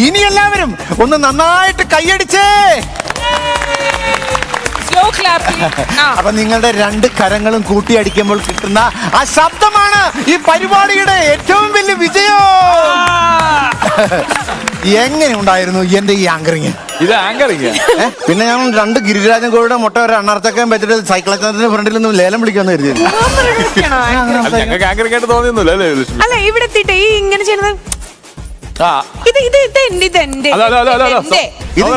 ഇനി എല്ലാവരും ഒന്ന് നന്നായിട്ട് കൈയടിച്ചേ. അപ്പൊ നിങ്ങളുടെ രണ്ട് കരങ്ങളും കൂട്ടിയടിക്കുമ്പോൾ കിട്ടുന്ന ആ ശബ്ദമാണ് ഈ പരിപാടിയുടെ ഏറ്റവും വലിയ വിജയം. എങ്ങനെ ഉണ്ടായിരുന്നു എന്റെ ഈ ആങ്കറിങ്? ഇത് ആങ്കറിങ് പിന്നെ ഞാൻ രണ്ട് ഗിരിരാജൻ കോഴിയുടെ മുട്ട ഒരു അണ്ണാർച്ചക്കാൻ പറ്റിട്ട് സൈക്കിളച്ചന്റെ ഫ്രണ്ടിൽ നിന്ന് ലേലം വിളിക്കാന്ന് കരുതി. ആങ്കറിങ് ആയിട്ട് തോന്നിയൊന്നുമില്ല അല്ലേ? അല്ല ഇവിടെ എത്തിട്ടെ ഈ ഇങ്ങനെ ചെയ്യുന്നത് ഇത്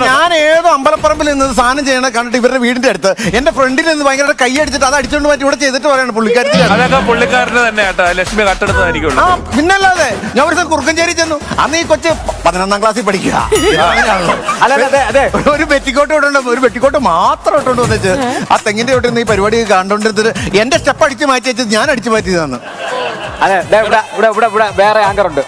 ഞാൻ ഏതോ അമ്പലപ്പറമ്പിൽ നിന്ന് സാധനം ചെയ്യണ കണ്ടിട്ട് ഇവരുടെ വീടിന്റെ അടുത്ത് എന്റെ ഫ്രണ്ടിൽ നിന്ന് ഭയങ്കര കൈ അടിച്ചിട്ട് അത് അടിച്ചോണ്ട് മാറ്റി ഇവിടെ ചെയ്തിട്ട് പറയാണ് പുള്ളിക്കാരന് തന്നെ ലക്ഷ്മി കട്ടെടുത്തായിരിക്കും. പിന്നല്ലാതെ ഞാൻ ഒരു ദിവസം കുറുക്കഞ്ചേരി ചെന്നു. അന്ന് ഈ കൊച്ച് 11ാം ക്ലാസ്സിൽ പഠിക്കുക. ഒരു പെറ്റിക്കോട്ട് ഇട്ടുണ്ട്, ഒരു പെറ്റിക്കോട്ട് മാത്രം ഇട്ടോണ്ട് വന്നിട്ട് ആ തെങ്ങിന്റെ ചോട്ടിൽ ഈ പരിപാടി കണ്ടോണ്ടിരുന്നിട്ട് എന്റെ സ്റ്റെപ്പ് അടിച്ച് മാറ്റി വെച്ചത് ഞാൻ അടിച്ചു മാറ്റിയതാണ്. അതെ വേറെ ആങ്കറുണ്ട്,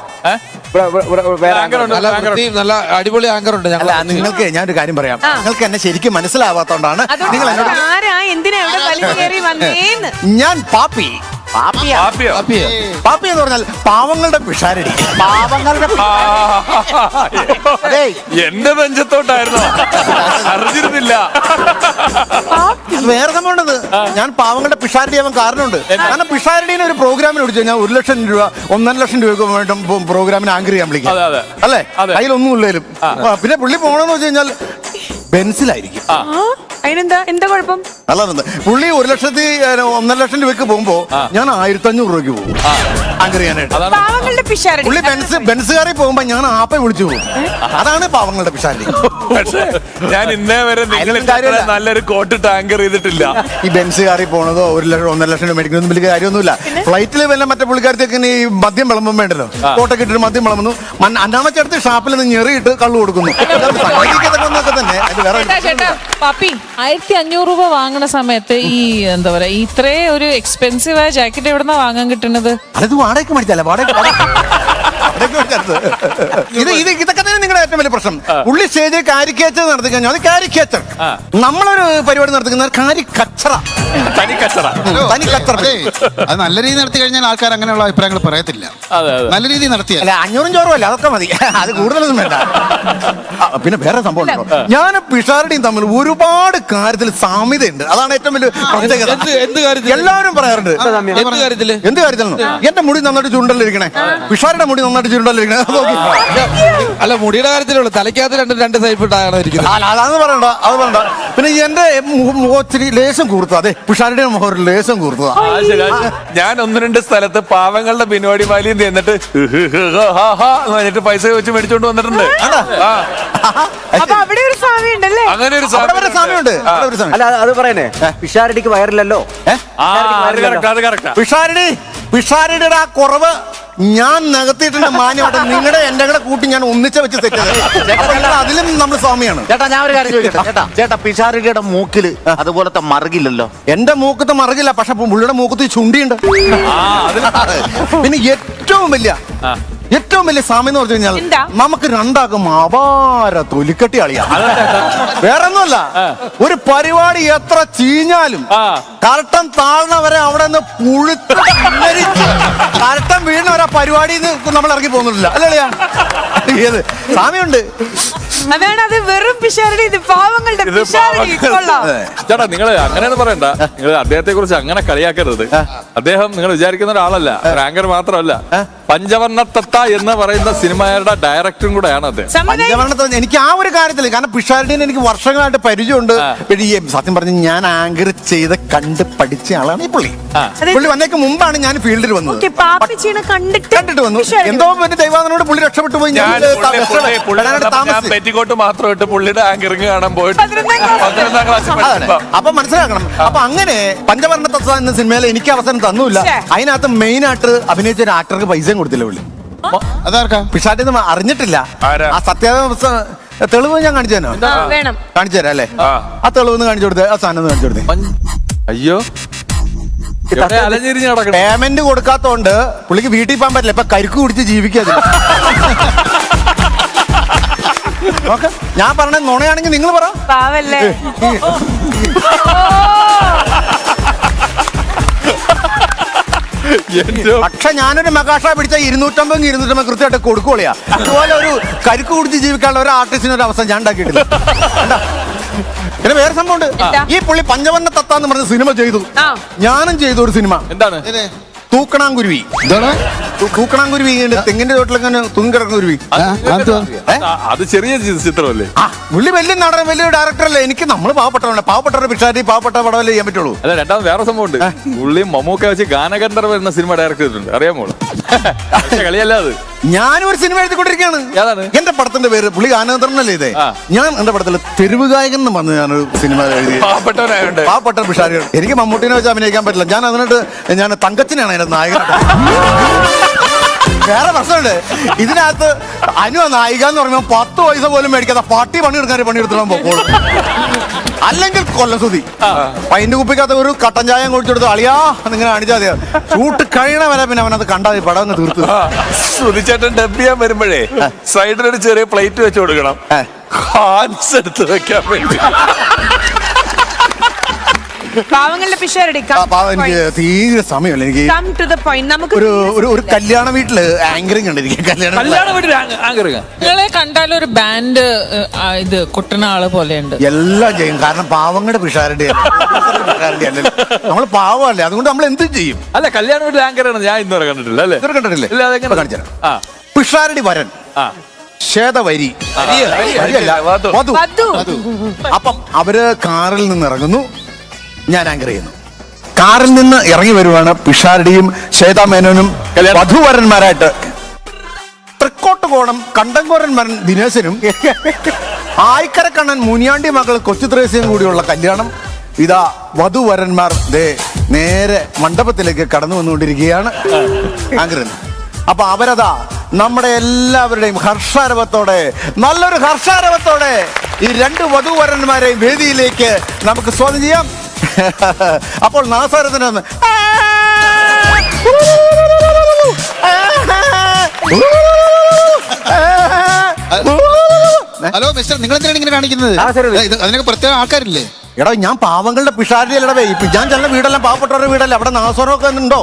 നല്ല അടിപൊളി ആങ്കറുണ്ട്. നിങ്ങൾക്ക് ഞാനൊരു കാര്യം പറയാം, നിങ്ങൾക്ക് എന്നെ ശരിക്കും മനസ്സിലാവാത്തോണ്ടാണ് നിങ്ങൾ എന്നോട്. ഞാൻ പാപ്പി. പാപ്പി എന്ന് പറഞ്ഞാൽ പാവങ്ങളുടെ പിഷാരടി. പാവങ്ങളുടെ എന്റെ നെഞ്ചത്തോട്ടായിരുന്നു, അറിഞ്ഞിരുന്നില്ല. വേറെ സംഭവമുണ്ടത്. ഞാൻ പാവങ്ങളുടെ പിഷാരടി ആവാൻ കാരണമുണ്ട്. കാരണം പിഷാരടീനെ ഒരു പ്രോഗ്രാമിന് വിളിച്ചു ഞാൻ 1 ലക്ഷം രൂപ 1.5 ലക്ഷം രൂപയ്ക്ക് വേണ്ടും പ്രോഗ്രാമിന് ആങ്കർ ചെയ്യാൻ വിളിക്കും അല്ലേ? അതിലൊന്നും ഇല്ലേലും. പിന്നെ പുള്ളി പോകണമെന്ന് വെച്ച് കഴിഞ്ഞാൽ ബെൻസിലായിരിക്കും. എന്താ കുഴപ്പം? അല്ലാതെ പുള്ളി 1.5 ലക്ഷം രൂപയ്ക്ക് പോകുമ്പോ ഞാൻ 1500 രൂപയ്ക്ക് പോകും ആങ്കർ ചെയ്യാനായിട്ട്. പുള്ളി ബെൻസുകാരിൽ പോകുമ്പോ ഞാൻ ആപ്പെ വിളിച്ചു പോകും. അതാണ് പാവങ്ങളുടെ പിഷാരടി. പക്ഷേ ഞാൻ ഇന്നേ വരെ നല്ലൊരു കോട്ട് ടാങ്കർ ചെയ്തിട്ടില്ല. ഈ ബെൻസുകാരിൽ പോണതോ 1 ലക്ഷം രൂപ മേടിക്കുന്നൊന്നും വലിയ കാര്യമൊന്നുമില്ല. ഫ്ലൈറ്റിൽ വല്ല മറ്റേ പുള്ളിക്കാരത്തേക്ക് ഈ മദ്യം വിളമ്പം വേണ്ടല്ലോ, കോട്ടൊക്കെ ഇട്ടിട്ട് മദ്യം വിളമ്പുന്നു. അന്നാമച്ചടുത്ത് ഷാപ്പിൽ നിന്ന് ഞെറിയിട്ട് കള്ളു കൊടുക്കുന്നു. തന്നെ 1500 രൂപ വാങ്ങണ സമയത്ത് ഈ എന്താ പറയാ ഇത്രേ ഒരു എക്സ്പെൻസീവ് ആയ ജാക്കറ്റ് എവിടെന്നാ വാങ്ങാൻ കിട്ടുന്നത്? അത് വാടകയ്ക്ക് മേടിച്ചല്ല, ഇതൊക്കെ തന്നെ നിങ്ങളുടെ ഏറ്റവും വലിയ പ്രശ്നം. പുള്ളി സ്റ്റേജിൽ കാരിക്കേച്ചർ നടത്തി കഴിഞ്ഞാൽ അത് കാരിക്കേച്ചർ. നമ്മളൊരു പരിപാടി നടത്തുന്നത് കാരിക്കച്ചറ. അത് നല്ല രീതിയിൽ നടത്തി കഴിഞ്ഞാൽ ആൾക്കാർ അങ്ങനെയുള്ള അഭിപ്രായങ്ങൾ പറയത്തില്ല. നല്ല രീതിയിൽ നടത്തിയാൽ 500 ചോറും അല്ല, അതൊക്കെ മതി, അത് കൂടുതലൊന്നും വേണ്ട. പിന്നെ വേറെ സംഭവം ഉണ്ടോ, ഞാൻ പിഷാരടിയും തമ്മിൽ ഒരുപാട് കാര്യത്തിൽ സാമ്യതയുണ്ട്. അതാണ് ഏറ്റവും വലിയ പ്രത്യേകത. എല്ലാവരും പറയാറുണ്ട് എന്ത് കാര്യത്തിലും എന്റെ മുടി നന്നായിട്ട് ചുണ്ടല്ലിരിക്കണേ, പിഷാരുടെ മുടി നന്നായിട്ട് ചുണ്ടല്ലിരിക്കണേ. അല്ല, മുടിയുടെ കാര്യത്തിലുള്ള തലയ്ക്കകത്ത് രണ്ട് സൈഡ് അതാന്ന് പറയണ്ട, അത് പറയണ്ട. പിന്നെ എന്റെ മുഖത്തിരി ലേശം കൂർത്ത, അതെ പിഷാരുടെ മുഖം ഒരു ലേശം കൂർത്തതാ. ഞാൻ 1-2 സ്ഥലത്ത് പാവങ്ങളുടെ പരിപാടി മാലിയും എന്നിട്ട് എന്നിട്ട് പൈസ വെച്ച് മേടിച്ചോണ്ട് വന്നിട്ടുണ്ട്. അങ്ങനെ ഒരു സാമ്യമുണ്ട്. അല്ല അത് പറയണേ, പിഷാരടിക്ക് വയറില്ലല്ലോ. പിഷാരടിയുടെ ആ കുറവ് ഞാൻ നികത്തിയിട്ടുണ്ട് മാന്യമായിട്ട്. നിങ്ങളുടെ എന്റെ കൂടെ കൂട്ടി ഞാൻ ഒന്നിച്ച വെച്ച് തെറ്റത്. അതിലും നമ്മൾ സ്വാമിയാണ്. ചേട്ടാ ഞാൻ ഒരു കാര്യം ചോദിക്കട്ടെ, ചേട്ടാ പിഷാരടിയുടെ മൂക്കില് അതുപോലത്തെ മറുകില്ലല്ലോ. എന്റെ മൂക്കത്ത് മറുകില്ല, പക്ഷെ പുള്ളിയുടെ മൂക്കത്ത് ചുണ്ടിയുണ്ട്. പിന്നെ ഏറ്റവും വലിയ സാമ്യം എന്ന് പറഞ്ഞു കഴിഞ്ഞാൽ നമുക്ക് രണ്ടാക്കും അപാര തൊലിക്കട്ടി അളിയാ. വേറൊന്നുമല്ല, ഒരു പരിപാടി എത്ര ചീഞ്ഞാലും കറക്റ്റം താഴ്ന്നവരെ അവിടെ നിന്ന് പുഴുത്ത് കറക്റ്റം വീണവരെ പരിപാടി നമ്മൾ ഇറങ്ങി പോകുന്നില്ല അല്ലേ? ഏത് സാമ്യമുണ്ട്. അതാണ് വെറും പിഷാരടി, ഇത് പാവങ്ങളുടെ പിഷാരടി. ചേട്ടാ നിങ്ങൾ അങ്ങനെയൊന്നും പറയണ്ട, നിങ്ങൾ അദ്ദേഹത്തെ കുറിച്ച് അങ്ങനെ കളിയാക്കരുത്. അദ്ദേഹം നിങ്ങൾ വിചാരിക്കുന്ന ഒരാളല്ല, ഒരു ആങ്കർ മാത്രമല്ല, പഞ്ചവർണ്ണ തത്ത എന്ന് പറയുന്ന സിനിമയുടെ ഡയറക്ടറും കൂടെയാണ് അദ്ദേഹം. പഞ്ചവർണ്ണ എനിക്ക് ആ ഒരു കാര്യത്തിൽ, കാരണം പിഷാരടിനെ എനിക്ക് വർഷങ്ങളായിട്ട് പരിചയമുണ്ട്. സത്യം പറഞ്ഞ് ഞാൻ ആങ്കർ ചെയ്ത് കണ്ട് പഠിച്ച ആളാണ് ഈ പുള്ളി. പുള്ളി വന്നേക്ക് മുമ്പാണ് ഞാൻ ഫീൽഡിൽ വന്നത്, കണ്ടിട്ട് വന്നു. എന്തോ പിന്നെ ദൈവാനോട് പുള്ളി രക്ഷപ്പെട്ടു പോയി. പെറ്റിക്കോട്ട് മാത്രം ഇട്ട് പുള്ളിയുടെ ആങ്കറിങ് കാണാൻ പോയിട്ട് 11ാം ക്ലാസ്സിൽ. അപ്പൊ മനസ്സിലാക്കണം. അപ്പൊ അങ്ങനെ പഞ്ചവർണ്ണ തത്ത എന്ന സിനിമയിൽ എനിക്ക് അവസരം തന്നില്ല. അതിനകത്ത് മെയിൻ ആയിട്ട് അഭിനയിച്ച ഒരു ആക്ടർക്ക് പൈസയും കൊടുത്തില്ല പുള്ളി. അതാർക്കാ? പിഷാരടി അറിഞ്ഞിട്ടില്ല. ആ സത്യാവസ്ഥ തെളിവ് ഞാൻ കാണിച്ചു തരാം. കാണിച്ചു തരാം അല്ലേ? ആ തെളിവ് കാണിച്ചു കൊടുത്തേ, ആ സാധനം കാണിച്ചു കൊടുത്തേ. അയ്യോ, പേയ്മെന്റ് കൊടുക്കാത്തോണ്ട് പുള്ളിക്ക് വീട്ടിൽ പോകാൻ പറ്റില്ല. ഇപ്പൊ കരിക്ക് കുടിച്ച് ജീവിക്കാതെ. ഞാൻ പറഞ്ഞ നുണയാണെങ്കിൽ നിങ്ങൾ പറ. പക്ഷെ ഞാനൊരു മെഗാഷ പിടിച്ച 250 കൃത്യമായിട്ട് കൊടുക്കുകയാ. അതുപോലെ ഒരു കരിക്ക് കുടിച്ച് ജീവിക്കാനുള്ള ഒരു ആർട്ടിസ്റ്റിന് ഒരു അവസ്ഥ ഞാൻ ഉണ്ടാക്കിയിട്ടില്ല. പിന്നെ വേറെ സംഭവമുണ്ട്. ഈ പുള്ളി പഞ്ചവർണ്ണ തത്ത എന്ന് പറഞ്ഞ സിനിമ ചെയ്തു. ഞാനും ചെയ്തു ഒരു സിനിമ. എന്താണ്? തൂക്കണാങ്കുരുവി. തൂക്കണാങ്കുരുവി തെങ്ങിന്റെ ചോട്ടിലൊക്കെ തൂങ്ങിക്കിടക്കുന്ന കുരുവി. അത് ചെറിയ ചിത്രമല്ലേ? പുള്ളി വലിയ നടൻ, വലിയ ഡയറക്ടറല്ലേ. എനിക്ക് നമ്മൾ പാവപ്പെട്ടവരുടെ പിഷാരി പാവപ്പെട്ട പടമല്ലേ ചെയ്യാൻ പറ്റുള്ളൂ. അല്ല, രണ്ടാമത് വേറെ സംഭവം ഉണ്ട്. പുള്ളി മമ്മൂക്ക വെച്ച് ഗാനഗന്ധർവ എന്ന സിനിമ ഡയറക്ട് ചെയ്തിട്ടുണ്ട്. അറിയാമോ? കളിയല്ല അത്. ഞാനും ഒരു സിനിമ എഴുതിക്കൊണ്ടിരിക്കുകയാണ്. ഏതാണ്? എന്റെ പടത്തിന്റെ പേര് പുള്ളി ഗാനഗന്ധർവനല്ലേ ഇതേ. ഞാൻ എന്റെ പടത്തിൽ തെരുവ് ഗായകൻ എന്ന് പറഞ്ഞ് ഞാനൊരു സിനിമ എഴുതി. പാവപ്പെട്ട പിഷാരികൾ. എനിക്ക് മമ്മൂട്ടിനെ വെച്ച് അഭിനയിക്കാൻ പറ്റില്ല. ഞാൻ അതിനോട്ട് ഞാൻ തങ്കച്ചനാണ് അതിന്റെ നായകൻ. വേറെ പ്രശ്നമുണ്ട്. ഇതിനകത്ത് അനു നായിക എന്ന് പറയുമ്പോൾ 10 പൈസ പോലും മേടിക്കാതെ പാട്ടി പണിയെടുക്കാൻ പോക്കോളും. അല്ലെങ്കിൽ കൊല്ലസുതി പൈൻ്റെ കുപ്പിക്കകത്ത് ഒരു കട്ടൻ ചായ കുടിച്ചെടുത്ത് അളിയാ എന്നിങ്ങനെ കാണിച്ചാൽ മതിയാ. ഷൂട്ട് കഴിയണ വരെ പിന്നെ അവനത് കണ്ടാൽ മതി. പടം അങ്ങ് തീർത്ത്. സുധിച്ചേട്ടൻ ഡബ് ചെയ്യാൻ വരുമ്പോഴേ സൈഡിലൊരു ചെറിയ പ്ലേറ്റ് വെച്ച് കൊടുക്കണം. ഹാൻസ് എടുത്ത് വെക്കാൻ വേണ്ടി. പാവങ്ങളുടെ പിഷാരടി. എനിക്ക് തീരെ സമയമല്ല. എനിക്ക് ഒരു കല്യാണ വീട്ടില് ആങ്കറിങ് ഉണ്ട്. എനിക്ക് കല്യാണ വീട്ടിൽ ആങ്കറിങ്. നിങ്ങളെ കണ്ടാലും ഒരു ബാൻഡ് ഇത് കൊട്ടുന്ന ആള് പോലെയുണ്ട്. എല്ലാം ചെയ്യും. കാരണം പാവങ്ങളുടെ പിഷാരടി അല്ലല്ലോ. നമ്മൾ പാവമല്ലേ, അതുകൊണ്ട് നമ്മൾ എന്തും ചെയ്യും. അല്ല, കല്യാണ വീട്ടിൽ ആങ്കറാണ് ഞാൻ ഇന്നുവരെ കണ്ടിട്ടില്ല. അല്ലേ? കണ്ടിട്ടില്ലേ? കാണിച്ചു. പിഷാരടി വരൻ, ശ്വേതവരി, വധു. അപ്പം അവര് കാറിൽ നിന്ന് ഇറങ്ങുന്നു, ഞാൻ ആങ്കർ ചെയ്യുന്നു. കാറിൽ നിന്ന് ഇറങ്ങി വരുവാണ് പിഷാരടിയും ശ്വേതാ മേനോനും വധുവരന്മാരായിട്ട്. തൃക്കോട്ടുകോണം കണ്ടങ്കോരന്മാരൻ ദിനേശനും ആയിക്കരക്കണ്ണൻ മുനിയാണ്ടി മകൾ കൊച്ചുത്രേസ്യം കൂടിയുള്ള കല്യാണം. ഇതാ വധുവരന്മാർ നേരെ മണ്ഡപത്തിലേക്ക് കടന്നു വന്നുകൊണ്ടിരിക്കുകയാണ്. ആങ്കർ. അപ്പൊ അവരതാ നമ്മുടെ എല്ലാവരുടെയും ഹർഷാരവത്തോടെ, നല്ലൊരു ഹർഷാരവത്തോടെ ഈ 2 വധുവരന്മാരെയും വേദിയിലേക്ക് നമുക്ക് സ്വാഗതം ചെയ്യാം. അപ്പോൾ നാസാരത്തിന് ഹലോ മിസ്റ്റർ, നിങ്ങൾ എന്തിനാണ് ഇങ്ങനെ കാണിക്കുന്നത്? അതിനൊക്കെ പ്രത്യേക ആൾക്കാരില്ലേ? എടാ, ഞാൻ പാവങ്ങളുടെ പിഷാരടി അല്ലടേ. ഇപ്പൊ ഞാൻ ചെന്ന വീടെല്ലാം പാവപ്പെട്ടവരുടെ വീടല്ലേ. അവിടെ നാസറൊക്കെ ഉണ്ടോ?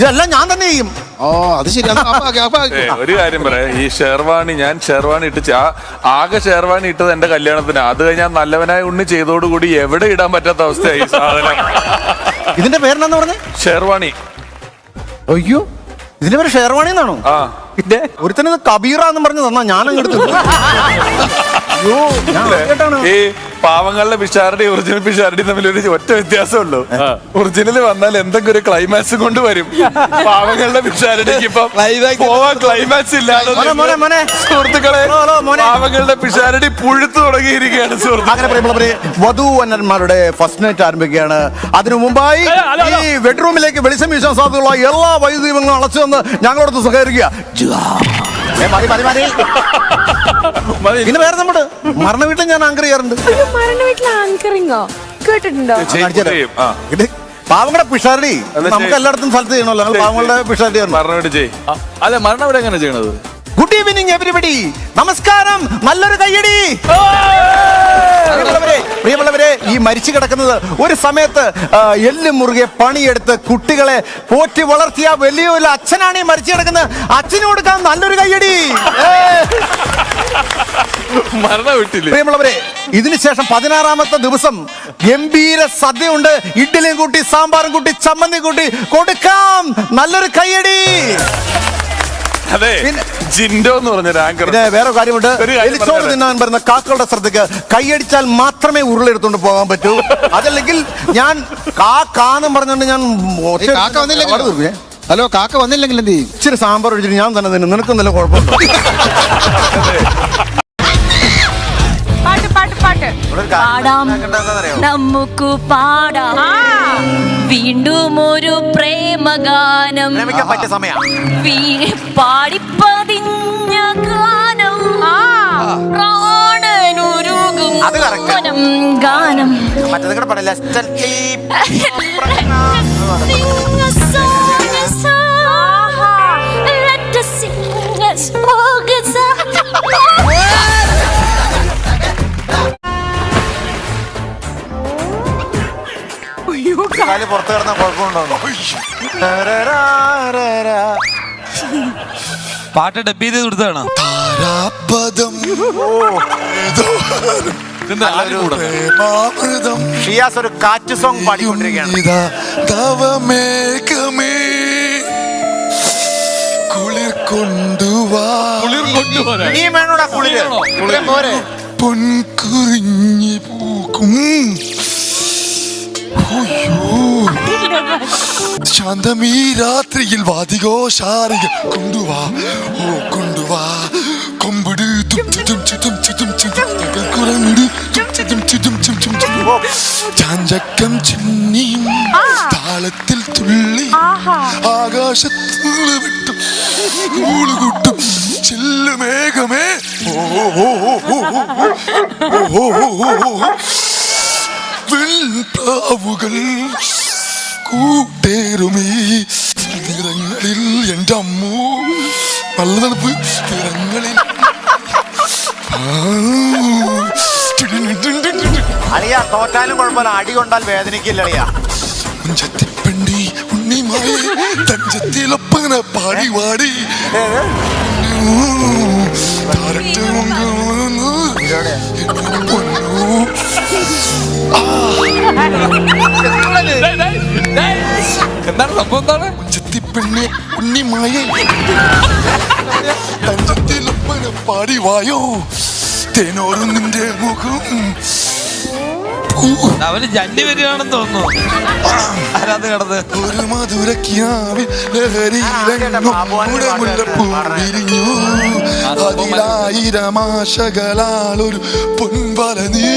ഇതെല്ലാം ഞാൻ തന്നെ ചെയ്യും. ഓ, അത് ശരി. ഒരു കാര്യം പറയാം. ഈ ഷെർവാണി, ഞാൻ ഷെർവാണി ഇട്ട് ആകെ ഷെർവാണി ഇട്ടത് എന്റെ കല്യാണത്തിന്. അത് കഴിഞ്ഞാൽ നല്ലവനായ ഉണ്ണി ചെയ്തോടുകൂടി എവിടെ ഇടാൻ പറ്റാത്ത അവസ്ഥയായി ഈ സാധനം. ഇതിന്റെ പേരെന്നാന്ന് പറഞ്ഞേ? ഷെർവാണി. അയ്യോ, ഇതിന്റെ പേര് ഷെർവാണി എന്നാണോ? പിന്നെ ഒരുത്തനത് കബീറ എന്ന് പറഞ്ഞു തന്നാ ഞാനങ്ങ് എടുത്തു. ഈ പാവങ്ങളുടെ പിഷാരടി ഒറിജിനൽ പിഷാരടി തമ്മിൽ ഒരു ഒറ്റ വ്യത്യാസമുള്ളൂ. ഒറിജിനൽ വന്നാൽ എന്തെങ്കിലും ഒരു ക്ലൈമാക്സ് കൊണ്ട് വരും. പാവങ്ങളുടെ പിഷാരടിക്ക് ഇപ്പൊ പോവാൻ ക്ലൈമാക്സ് ഇല്ലാതെ സുഹൃത്തുക്കളെ, പാവങ്ങളുടെ പിഷാരടി പുഴുത്തു തുടങ്ങിയിരിക്കുകയാണ് സുഹൃത്തുക്കളെ. വധുവരന്മാരുടെ ഫസ്റ്റ് നൈറ്റ് ആരംഭിക്കുകയാണ്. അതിനു മുമ്പായി ഈ ബെഡ്റൂമിലേക്ക് വെളിച്ചം വീശാൻ സാധ്യതയുള്ള എല്ലാ വൈദ്യുതീപങ്ങളും അളച്ചു വന്ന് ഞങ്ങളോട് സഹകരിക്കുക. പിന്നെ വേറെ നമ്മുടെ മരണ വീട്ടിൽ ഞാൻ ആങ്കർ ചെയ്യാറുണ്ട്. മരണ വീട്ടിൽ ആങ്കറിങ്ങോ കേട്ടിട്ടുണ്ടോ? പാവങ്ങളുടെ പിഷാരടി നമുക്ക് എല്ലായിടത്തും സ്ഥലത്ത് ചെയ്യണമല്ലോ. പാവങ്ങളുടെ പിഷാരടി അതെ, മരണം ഇവിടെ എങ്ങനെ ചെയ്യണത്? Good evening everybody. നമസ്കാരം, നല്ലൊരു കയ്യടി. പ്രിയമുള്ളവരെ, ഈ മരിച്ചു കിടക്കുന്നത് ഒരു സമയത്ത് എല്ലും മുറുകെ പണിയെടുത്ത് കുട്ടികളെ പോറ്റി വളർത്തിയ വലിയൊരു അച്ഛനാണ് ഈ മരിച്ചു കിടക്കുന്നത്. അച്ഛന് കൊടുക്കാൻ നല്ലൊരു കയ്യടി. പ്രിയമുള്ളവരെ, ഇതിനുശേഷം 16ാമത്തെ ദിവസം ഗംഭീര സദ്യയുണ്ട്. ഇഡ്ഡലിയും കൂട്ടി, സാമ്പാറും കൂട്ടി, ചമ്മന്തി കൂട്ടി കൊടുക്കാം. നല്ലൊരു കയ്യടി. അതെ, ജിൻഡോ എന്ന് പറഞ്ഞ ആങ്കർ. പിന്നെ വേറെ കാര്യമുണ്ട്. എലിച്ചോറ് തിന്നാൻ വരുന്ന കാക്കകളുടെ ശ്രദ്ധയ്ക്ക് കൈയടിച്ചാൽ മാത്രമേ ഉരുളെടുത്തോണ്ട് പോകാൻ പറ്റൂ. അതല്ലെങ്കിൽ ഞാൻ കാന്നും പറഞ്ഞോണ്ട് ഞാൻ ഹലോ, കാക്ക വന്നില്ലെങ്കിൽ എന്ത് ചെയ്യും? ഇച്ചിരി സാമ്പാർ ഒഴിച്ചിട്ട് ഞാൻ തന്നെ തിന്നും. നിനക്കും നല്ല കുഴപ്പമുണ്ടോ? പാടാം, നമുക്ക് പാടാം വീണ്ടും ഒരു പ്രേമഗാനം. പറ്റിയ സമയം പാടിപ്പതിഞ്ഞ ഗാനം, പ്രാണനുരുകും ഗാനം. മറ്റേത് കൂടെ പറയില്ല. പാല് പുറത്തു കിടന്ന കുഴപ്പമുണ്ടോ? പാട്ട് ഡബ് ചെയ്ത് കൊടുത്തതാണ്. ഷിയാസ് ഒരു കാറ്റ് സോങ് പാടിക്കൊണ്ടിരിക്കുകയാണ്. കുളിർ കൊണ്ടുവാ. ഇനിയും വേണോടാ കുളിര് പോരെ. പൊൻകുറിഞ്ഞി പൂക്കും ശാന്തമീ രാത്രിയിൽ വാദികോശാരിക കൊണ്ടുവാ. ഓ കൊണ്ടുവാ. കൊമ്പിട് ചാഞ്ചക്കം ചിന്നിയും താളത്തിൽ തുള്ളി ആകാശത്തുള്ള വിട്ടും കൂട്ടും ചെല്ലുമേഘമേ. വെൺപ്രാവുകൾ കൂട്ടേറുമീ നിറങ്ങളിൽ എൻ്റെ അമ്മൂ നല്ല തണുപ്പ് നിറങ്ങളിൽ. അളിയാ തോറ്റാലും കുഴപ്പമില്ല, അടി കൊണ്ടാൽ വേദനിക്കില്ല അളിയാ. മുഞ്ചത്തിപ്പെണ്ണി ഉണ്ണിമായ തഞ്ചത്തിലൊപ്പങ്ങനെ പാടി വാടി എന്താണ് സംഭവം? എന്താണ് മുഞ്ചത്തിപ്പെണ്ണി ഉണ്ണിമായ തഞ്ചത്തിലൊപ്പങ്ങനെ പാടി വായോ തേനോറും നിന്റെ മുഖം. അവന് ജണ്ടി വരികയാണെന്ന് തോന്നുന്നു. ആരാധന കിടന്ന് ഒരു മധുരക്കിനാവിൽ ലഹരിയിലെങ്ങും വിരിഞ്ഞു. അതിലായിരം ആശകളാൽ ഒരു പൊൻവല നീ.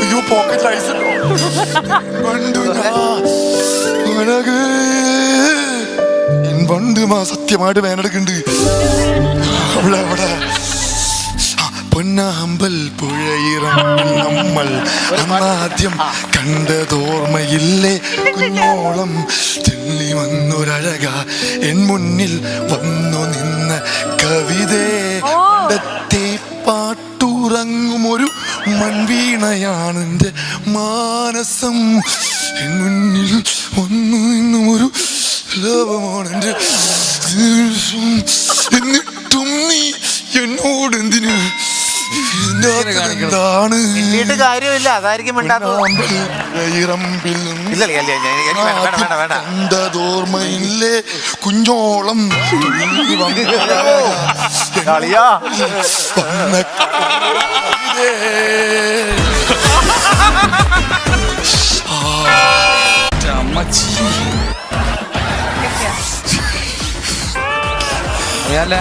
അയ്യോ പോക്കറ്റ് ഐസ് പണ്ടു പണ്ട് സത്യമായിട്ട് വേനെടുക്കുന്നുണ്ട് അവിടെ അവിടെ. പൊന്നാമ്പൽ പുഴയിറങ്ങി നമ്മൾ അന്നാദ്യം കണ്ടതോർമ്മയില്ലേ കുഞ്ഞോളം തെള്ളി വന്നൊരഴക എൻ മുന്നിൽ വന്നു നിന്ന കവിതേ. പണ്ടത്തെ പാട്ടുറങ്ങും ഒരു മൺവീണയാണ് എൻ്റെ മാനസം. എൻ മുന്നിൽ വന്നു നിന്നും ഒരു ലോകമാണ് എൻ്റെ. എന്നിട്ടും നീ എന്നോട് എന്തിനു എന്താണ് കാര്യമില്ല, അതായിരിക്കും ഓർമ്മയില്ലേ കുഞ്ഞോളം അറിയാലേ.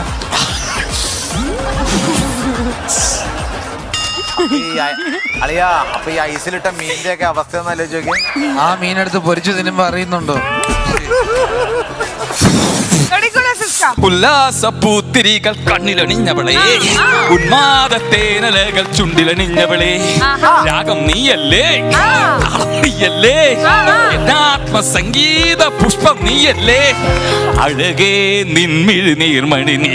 അളിയാ അപ്പൊ ഈ ഐസിലിട്ട മീനിന്റെ ഒക്കെ അവസ്ഥ ഒന്ന് ആലോചിച്ച് നോക്കിയേ. ആ മീനെടുത്ത് പൊരിച്ചു തിന്നുമ്പോ അറിയുന്നുണ്ടോ? ഉല്ലാസപ്പൂത്തിരികൾ കണ്ണിലണിഞ്ഞവളെ, ഉന്മാദത്തേനലകൾ ചുണ്ടിലണിഞ്ഞവളെ, രാഗം നീയല്ലേ, നീയല്ലേ, ആത്മസംഗീത പുഷ്പം നീയല്ലേ, അഴകേ നിൻമിഴി നീർമണി നീ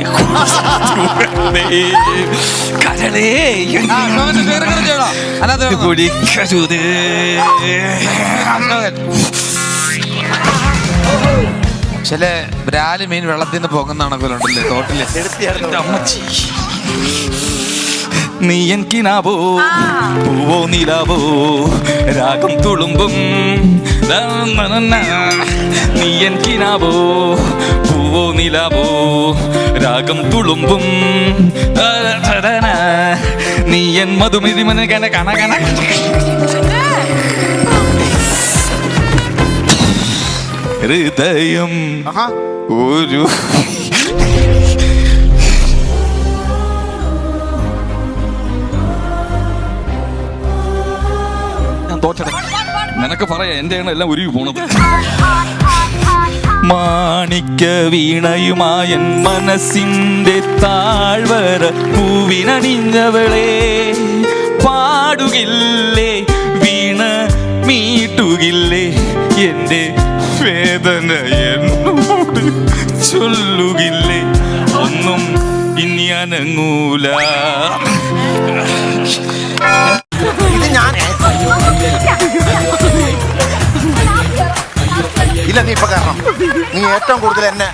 കരളേ കുടിക്കരുതേ. ചില ബ്രാല് മീൻ വെള്ളത്തിൽ നിന്ന് പൊങ്ങുന്നാണല്ലേ തോട്ടില്. നീ എൻ കിനാവോ പൂവോ നിലാവോ രാഗം തുളുമ്പും. നീ എൻ കിനാവോ പൂവോ നിലാവോ രാഗം തുളുമ്പും. നീ എൻ മധുമിതിമന കന കന കന. ഹൃദയം ഒരു തോറ്റട നിനക്ക് പറയാ എന്റെ എല്ലാം ഉരുകി പോണത്. മാണിക്യ വീണയുമായൻ മനസ്സിന്റെ താഴ്വര പൂവിനണിഞ്ഞവളെ, പാടുകില്ലേ വീണ മീട്ടുകില്ലേ എന്റെ വേദന എന്നോട് ചൊല്ലുകില്ലേ, ഒന്നും ഇനി അനങ്ങൂല. ഇത് ഞാൻ ഇല്ല, നീ ഇപ്പൊ കാരണം നീ ഏറ്റവും കൂടുതൽ എന്നെ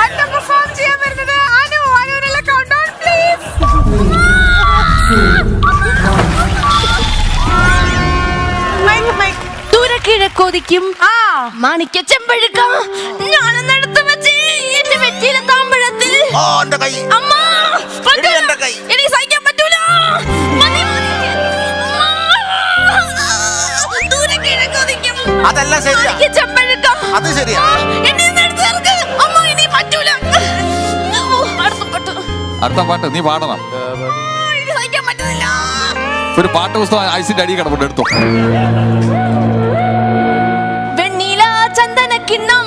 അടുത്ത പെർഫോം ചെയ്യാൻ വരുന്നത് അനു. അനുവിനുള്ള countdown please. ദൂരെ കിഴക്കോദിക്കും മാണിക്യ ചെമ്പഴുക്കം ഞാനെന്നെടുത്ത് വെച്ച് എന്റെ വെറ്റിയിലെ താമ്പഴത്തിൽ അമ്മ എനിക്ക് സഹിക്കാൻ പറ്റൂല. ദൂരെ കിഴക്കോദിക്കും അതല്ല ശരിയാ, മാണിക്യ ചെമ്പഴുക്കം അത് ശരിയാ. എന്നെ എടുത്ത് ഇറക്ക്. അമ്മ ഇനി പറ്റൂല. അടുത്ത പാട്ട് നീ പാടണം. എനിക്ക് സഹിക്കാൻ പറ്റുന്നില്ല. ഒരു പാട്ട് പുസ്തകം ഐസിന്റെ അടി കിടപ്പുണ്ട്, എടുത്തോ. വെണ്ണീല ചന്ദന കിണ്ണം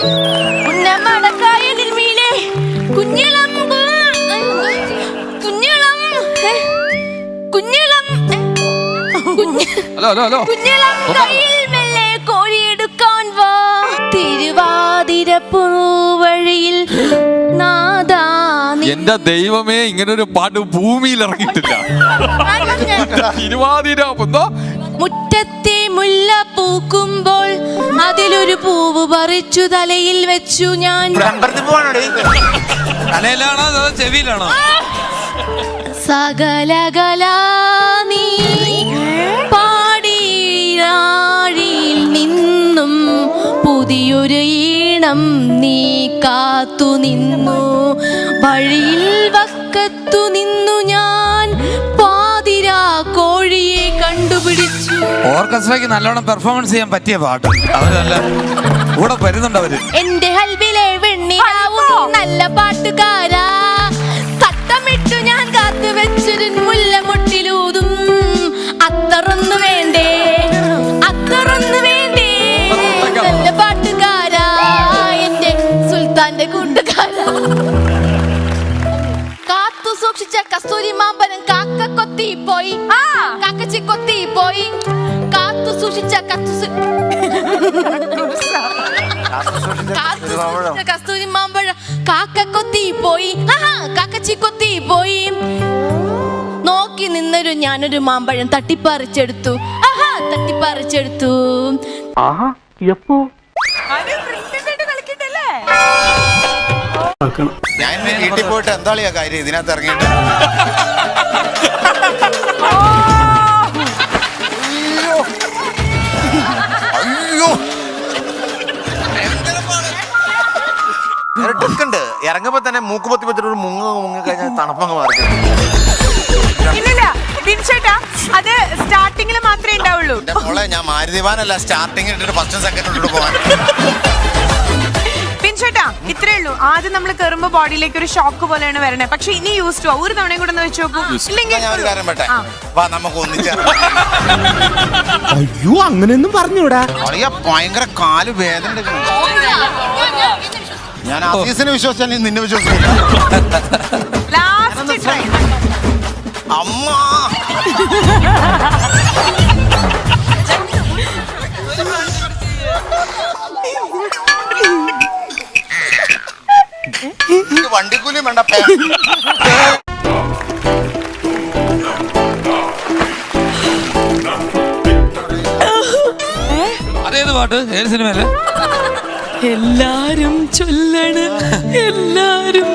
ഉന്നമടക്കായലിൽ മീലെ കുഞ്ഞിളം കുഞ്ഞിളം കുഞ്ഞിളം ഹലോ കുഞ്ഞിളം കയ്യിൽ മെല്ലെ കോരിയെടുക്കാൻ വാ. തിരുവാതിര പൂവഴിയിൽ നാദാ എന്റെ ദൈവമേ, ഇങ്ങനൊരു പാട്ട് ഭൂമിയിൽ ഇറങ്ങിയിട്ടില്ല. തിരുവാതിര മുറ്റത്തെ മുല്ല പൂക്കുമ്പോൾ അതിലൊരു പൂവ് പറിച്ചു തലയിൽ വെച്ചു ഞാൻ. തലയിലാണോ അതോ ചെവിയിലാണോ? സകലകലാ നീ പാടിയിൽ നിന്നും പുതിയൊരു ഈണം നീ കാത്തു നിന്നു. വഴിയിൽ വക്കത്തു നിന്നു ഞാൻ പാതിരാ കോഴിയെ കണ്ടുപിടിച്ചു. ഓർക്കസ്ട്രയ്ക്ക് നല്ലോണം പെർഫോമൻസ് ചെയ്യാൻ പറ്റിയ പാട്ട്. അവര് നല്ല കൂടെ വരുന്നുണ്ട് അവര്. എന്റെ ഹൽവിലെ വെണ്ണിലാവും നല്ല പാട്ടുകാരാ. തട്ടമിട്ടു ഞാൻ കാത്തു വെച്ചൊരു മുല്ലമുട്ടിലൂതും. അത്തറൊന്നു വേണ്ടേ, അത്തറൊന്നു വേണ്ടേ നല്ല പാട്ടുകാരാ, എന്റെ സുൽത്താന്റെ കൂട്ടുകാരാ. കാത്തു സൂക്ഷിച്ച കസ്തൂരി മാമ്പനം കാക്ക കൊത്തി പോയി, കാക്കച്ചി കൊത്തി പോയി. കാത്തു സൂക്ഷിച്ച കസ്തൂരി മാമ്പഴം കാക്ക കൊത്തി പോയി, കാക്കച്ചി കൊത്തി പോയി. നോക്കി നിന്നൊരു ഞാനൊരു മാമ്പഴം തട്ടിപ്പറിച്ചെടുത്തു, തട്ടിപ്പറിച്ചെടുത്തു. അനു brilliant ആയിട്ട് കളിക്കണ്ടല്ലേ? ഞാൻ വീട്ടിൽ പോയിട്ട് എന്താളിയാ കാര്യം ഇതിനകത്ത് ഇറങ്ങിയിട്ട്. അയ്യോ ണ്ട് ഇറങ്ങുമ്പോ തന്നെ മൂക്ക് പൊത്തി പറ്റിട്ട് മുങ്ങ കഴിഞ്ഞാൽ തണുപ്പങ്ങ് മാറി. ഇല്ലില്ല ബിൻചേട്ടാ, അത് സ്റ്റാർട്ടിങ്ങിൽ മാത്രമേ ഉണ്ടാവുള്ളൂ. മോളെ ഞാൻ മാരുതിവാനല്ല സ്റ്റാർട്ടിങ് ഇട്ടിട്ട് ഫസ്റ്റ് സെക്കൻഡ് പോവാൻ. ബിൻചേട്ടാ ഇത്രേ ഉള്ളൂ. ആദ്യം നമ്മൾ കയറുമ്പോ ബോഡിയിലേക്ക് ഒരു ഷോക്ക് പോലെയാണ് വരണേ. പക്ഷെ ഇനി യൂസ് ടു ഒരു തവണയും കൂടെ ഒന്ന് വെച്ച് നോക്കൂ. ഇല്ലെങ്കിൽ ഞാൻ ഒരു കാര്യം പറ്റേ, വാ നമുക്ക് ഒന്നിച്ച്. അയ്യോ അങ്ങനെയൊന്നും പറഞ്ഞൂടാ. അറിയാ ഭയങ്കര കാല് വേദന എടുക്കുന്നു. ഞാൻ ആസീസിനെ വിശ്വസിച്ചാൽ നിന്നെ വിശ്വസിക്കില്ല. Last try. അമ്മ വണ്ടിക്കൂലി വേണ്ട. അതേത് പാട്ട്? ഏത് സിനിമയില്? എല്ലാരും ചൊല്ലണ്, എല്ലാരും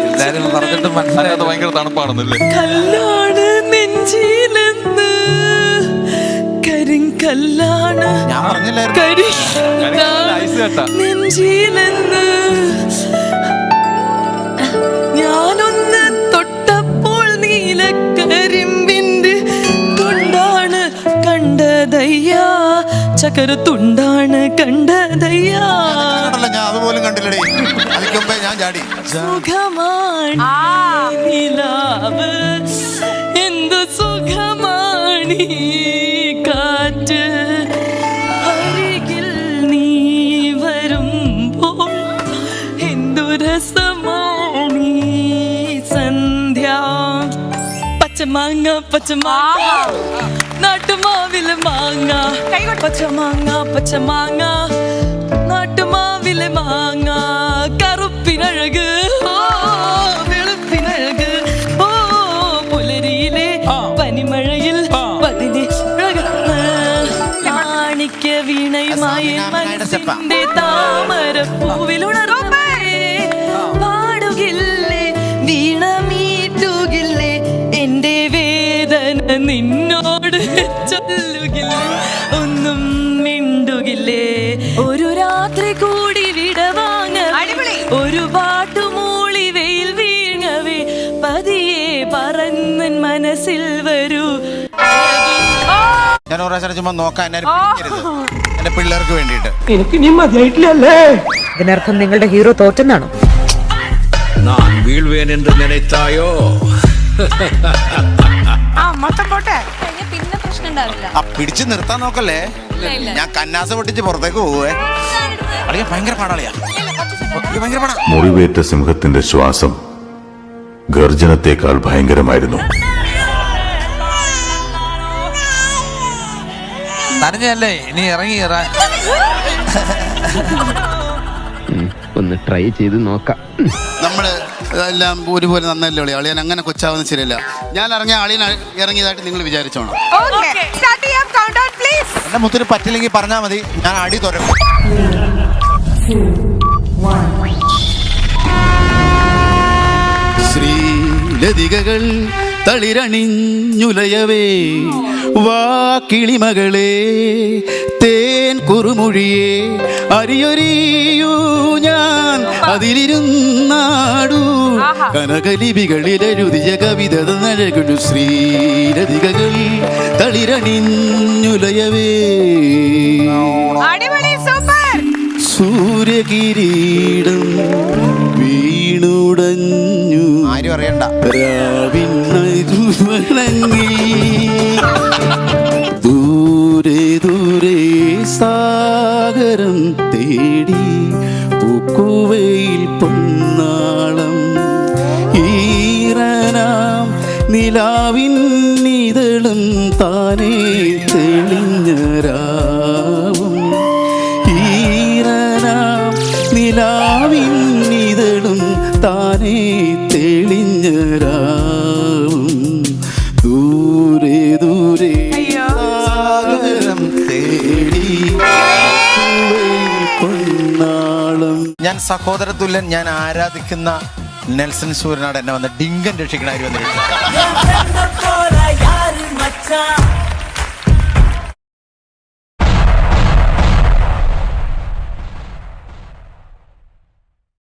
പറഞ്ഞിട്ട് മനസ്സിലായത് ഭയങ്കര തണുപ്പാണെന്നല്ലേ? കല്ലാണ് നെഞ്ചിലെന്ന് കരിങ്കല്ലാണ് ഞാൻ പറഞ്ഞില്ലായിരുന്നു. നെഞ്ചിലെന്ന് ഞാനൊന്ന് തൊട്ടപ്പോൾ നീലക്കരിമ്പിന്റെ തുണ്ടാണ് കണ്ടതയ്യാ, ചക്കര തുണ്ടാണ് കണ്ടതയ്യാ. ഞാൻ അതുപോലും കണ്ടില്ലടേ. അതിന് മുമ്പേ ഞാൻ ചാടി. സുഖമാണ് നിലാവ്, എന്തു സുഖമാണ് കാറ്റ്, അരികിൽ നീ വരുമ്പോൾ എന്തു രസമാണ് സന്ധ്യ. പച്ചമാങ്ങ പച്ചമാങ്ങ നാട്ടുമാവിലെ മാങ്ങ, പച്ചമാങ്ങ പച്ചമാങ്ങ നാട്ടുമാവിലെ മാങ്ങ, കറുപ്പിനഴക് വെളുപ്പിനഴക്, പുലരിയിലെ പനിമഴയിൽ പതിനെ മാണിക്യ വീണയുമായി മനസ്സ് സ്റ്റെപ്പാ. താമരപ്പൂവിലുണർന്നേ പാടുകില്ലേ വീണമീട്ടുകില്ലേ എന്റെ വേദന നിന്നോട് ചൊല്ലുകില്ലേ ഒന്നും മിണ്ടുകില്ലേ ഒരു രാത്രി കൂടി വിടവാങ്ങ ഒരു പാട്ടുമൂളി വെയിൽ വീണവേ പതിയെ പറന്നൻ മനസ്സിൽ വരൂ. ഞാൻ ഒരു പ്രാവശ്യം ചുമ്മാ നോക്കാൻ എന്നെ പിടിക്കരുത്. എന്റെ പിള്ളേർക്ക് വേണ്ടിയിട്ട്. ഇതിനർത്ഥം നിങ്ങളുടെ ഹീറോ തോറ്റെന്നാണോ? நான் வீழ்வேன் என்று நினைத்தாயோ? മൊത്തം പോട്ടെ. പിന്നെ പ്രശ്നം ഉണ്ടാവില്ല. പിടിച്ചു നിർത്താൻ നോക്കല്ലേ, ഞാൻ കന്നാസ പൊട്ടിച്ച് പുറത്തേക്ക് പോവേ. അളിയാ ഭയങ്കര പാടാളിയാ, ഭയങ്കര പാടാ. മുറിവേറ്റ സിംഹത്തിന്റെ ശ്വാസം ഗർജനത്തെക്കാൾ ഭയങ്കരമായിരുന്നു. നനഞ്ഞല്ലേ ഇനി ഇറങ്ങി ഒന്ന് ട്രൈ ചെയ്ത് നോക്കാം. നമ്മള് എല്ലാം ഒരുപോലെ നന്നല്ലേ ഉള്ളു. അളിയൻ അങ്ങനെ കൊച്ചാവുന്നത് ശരിയല്ല. ഞാൻ ഇറങ്ങിയ അളിയൻ ഇറങ്ങിയതായിട്ട് നിങ്ങൾ വിചാരിച്ചോണം. Okay, start ചെയ്യാം. Countdown, please. എന്റെ മുത്തിന് പറ്റില്ലെങ്കിൽ പറഞ്ഞാ മതി, ഞാൻ അടി തുറക്കും. ശ്രീലതികകൾ തളിരണിഞ്ഞുലയവേ വാ കിളിമകളെ തേൻ കുറുമൊഴിയെ അരിയൊരിയൂ ഞാൻ അതിലിരുന്നാടൂ കനകലിപികളിലെഴുതിയ കവിത നഴകുന്നു. ശ്രീലതികകൾ തളിരണിഞ്ഞുലയവേ അടിപൊളി, സൂപ്പർ. സൂര്യകിരീടം വീണുടഞ്ഞു ആരും അറിയണ്ട. ദൂരെ ദൂരെ സാഗരം തേടി പൂക്കുവയിൽ പൊന്നാളം ഈറനാം നിലാവിൻ നിതളും താനേ തെളിഞ്ഞരാവും ഈറനാം നിലാവിൻ നിതളും താനേ തെളിഞ്ഞരാവും ദൂരെ ദൂരെ സാഗരം തേടി പൊന്നാളം. ഞാൻ സഹോദര തുല്യൻ, ഞാൻ ആരാധിക്കുന്ന നെൽസൺ സൂര്യനാട് എന്നെ വന്ന് ഡിങ്കൻ രക്ഷിക്കണ ആര് വന്നിട്ടുണ്ട്.